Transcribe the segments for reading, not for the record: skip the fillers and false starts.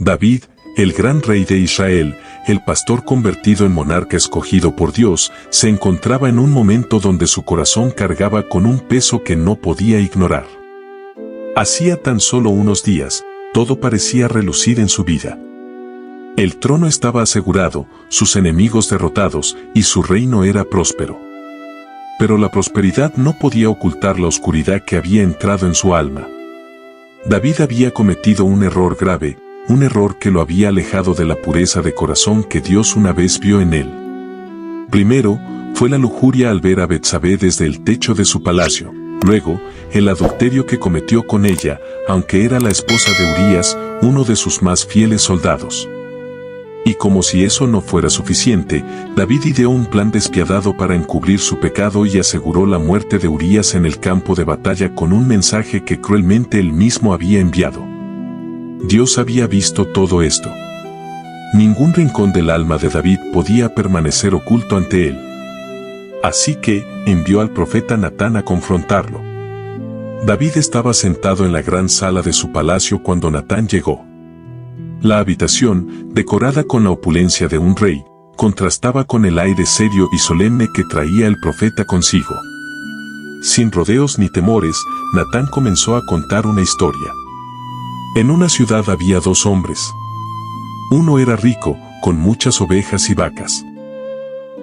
David, el gran rey de Israel, el pastor convertido en monarca escogido por Dios, se encontraba en un momento donde su corazón cargaba con un peso que no podía ignorar. Hacía tan solo unos días, todo parecía relucir en su vida. El trono estaba asegurado, sus enemigos derrotados, y su reino era próspero. Pero la prosperidad no podía ocultar la oscuridad que había entrado en su alma. David había cometido un error grave, un error que lo había alejado de la pureza de corazón que Dios una vez vio en él. Primero, fue la lujuria al ver a Betsabé desde el techo de su palacio. Luego, el adulterio que cometió con ella, aunque era la esposa de Urías, uno de sus más fieles soldados. Y como si eso no fuera suficiente, David ideó un plan despiadado para encubrir su pecado y aseguró la muerte de Urías en el campo de batalla con un mensaje que cruelmente él mismo había enviado. Dios había visto todo esto. Ningún rincón del alma de David podía permanecer oculto ante él. Así que, envió al profeta Natán a confrontarlo. David estaba sentado en la gran sala de su palacio cuando Natán llegó. La habitación, decorada con la opulencia de un rey, contrastaba con el aire serio y solemne que traía el profeta consigo. Sin rodeos ni temores, Natán comenzó a contar una historia. En una ciudad había dos hombres. Uno era rico, con muchas ovejas y vacas.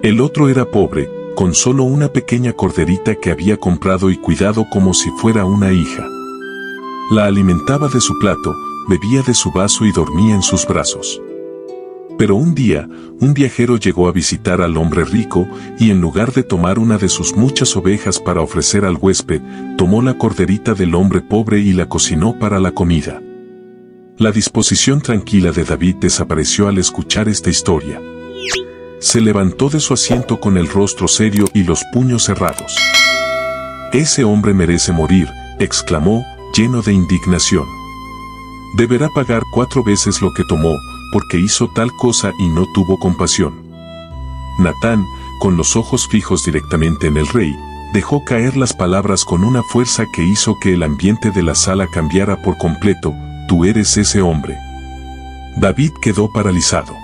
El otro era pobre, con solo una pequeña corderita que había comprado y cuidado como si fuera una hija. La alimentaba de su plato, bebía de su vaso y dormía en sus brazos. Pero un día, un viajero llegó a visitar al hombre rico y en lugar de tomar una de sus muchas ovejas para ofrecer al huésped, tomó la corderita del hombre pobre y la cocinó para la comida. La disposición tranquila de David desapareció al escuchar esta historia. Se levantó de su asiento con el rostro serio y los puños cerrados. «Ese hombre merece morir», exclamó, lleno de indignación. «Deberá pagar 4 veces lo que tomó, porque hizo tal cosa y no tuvo compasión». Natán, con los ojos fijos directamente en el rey, dejó caer las palabras con una fuerza que hizo que el ambiente de la sala cambiara por completo. «Tú eres ese hombre». David quedó paralizado.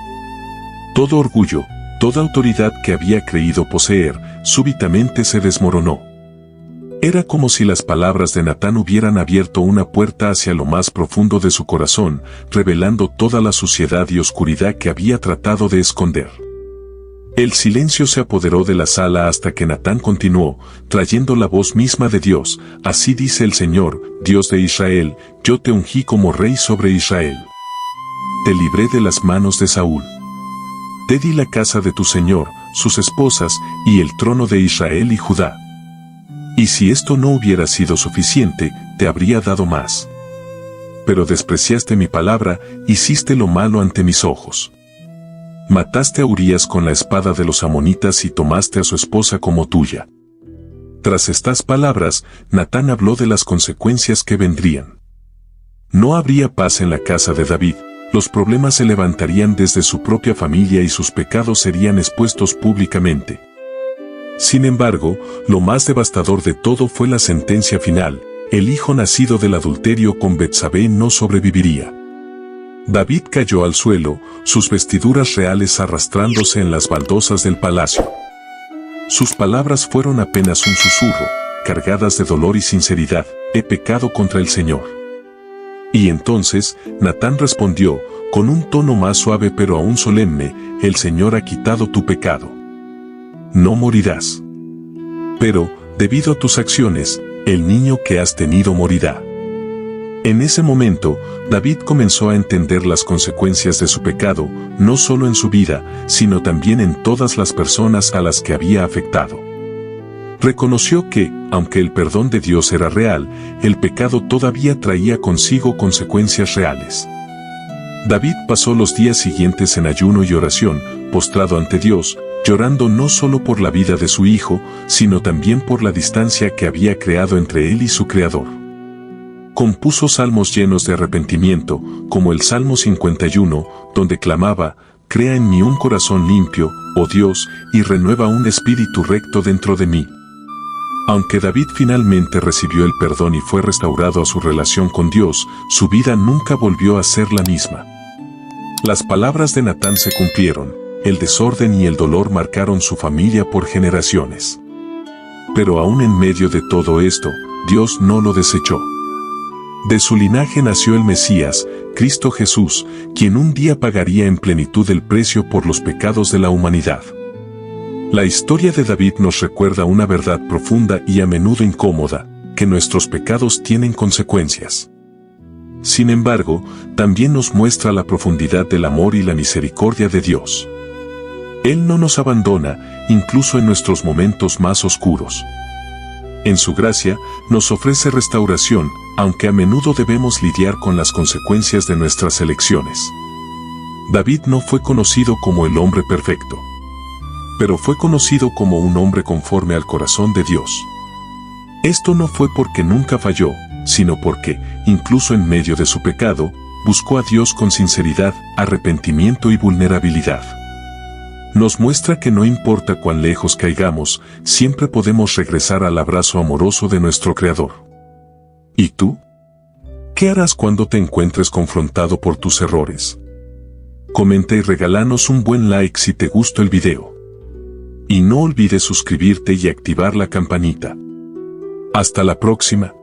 Todo orgullo, toda autoridad que había creído poseer, súbitamente se desmoronó. Era como si las palabras de Natán hubieran abierto una puerta hacia lo más profundo de su corazón, revelando toda la suciedad y oscuridad que había tratado de esconder. El silencio se apoderó de la sala hasta que Natán continuó, trayendo la voz misma de Dios. «Así dice el Señor, Dios de Israel, yo te ungí como rey sobre Israel. Te libré de las manos de Saúl. Te di la casa de tu Señor, sus esposas, y el trono de Israel y Judá. Y si esto no hubiera sido suficiente, te habría dado más. Pero despreciaste mi palabra, hiciste lo malo ante mis ojos. Mataste a Urías con la espada de los amonitas y tomaste a su esposa como tuya». Tras estas palabras, Natán habló de las consecuencias que vendrían. No habría paz en la casa de David, los problemas se levantarían desde su propia familia y sus pecados serían expuestos públicamente. Sin embargo, lo más devastador de todo fue la sentencia final: el hijo nacido del adulterio con Betsabé no sobreviviría. David cayó al suelo, sus vestiduras reales arrastrándose en las baldosas del palacio. Sus palabras fueron apenas un susurro, cargadas de dolor y sinceridad: «He pecado contra el Señor». Y entonces, Natán respondió, con un tono más suave pero aún solemne: «El Señor ha quitado tu pecado. No morirás. Pero, debido a tus acciones, el niño que has tenido morirá». En ese momento, David comenzó a entender las consecuencias de su pecado, no solo en su vida, sino también en todas las personas a las que había afectado. Reconoció que, aunque el perdón de Dios era real, el pecado todavía traía consigo consecuencias reales. David pasó los días siguientes en ayuno y oración, postrado ante Dios, llorando no solo por la vida de su hijo, sino también por la distancia que había creado entre él y su Creador. Compuso salmos llenos de arrepentimiento, como el Salmo 51, donde clamaba: «Crea en mí un corazón limpio, oh Dios, y renueva un espíritu recto dentro de mí». Aunque David finalmente recibió el perdón y fue restaurado a su relación con Dios, su vida nunca volvió a ser la misma. Las palabras de Natán se cumplieron, el desorden y el dolor marcaron su familia por generaciones. Pero aún en medio de todo esto, Dios no lo desechó. De su linaje nació el Mesías, Cristo Jesús, quien un día pagaría en plenitud el precio por los pecados de la humanidad. La historia de David nos recuerda una verdad profunda y a menudo incómoda, que nuestros pecados tienen consecuencias. Sin embargo, también nos muestra la profundidad del amor y la misericordia de Dios. Él no nos abandona, incluso en nuestros momentos más oscuros. En su gracia, nos ofrece restauración, aunque a menudo debemos lidiar con las consecuencias de nuestras elecciones. David no fue conocido como el hombre perfecto, pero fue conocido como un hombre conforme al corazón de Dios. Esto no fue porque nunca falló, sino porque, incluso en medio de su pecado, buscó a Dios con sinceridad, arrepentimiento y vulnerabilidad. Nos muestra que no importa cuán lejos caigamos, siempre podemos regresar al abrazo amoroso de nuestro Creador. ¿Y tú? ¿Qué harás cuando te encuentres confrontado por tus errores? Comenta y regálanos un buen like si te gustó el video. Y no olvides suscribirte y activar la campanita. Hasta la próxima.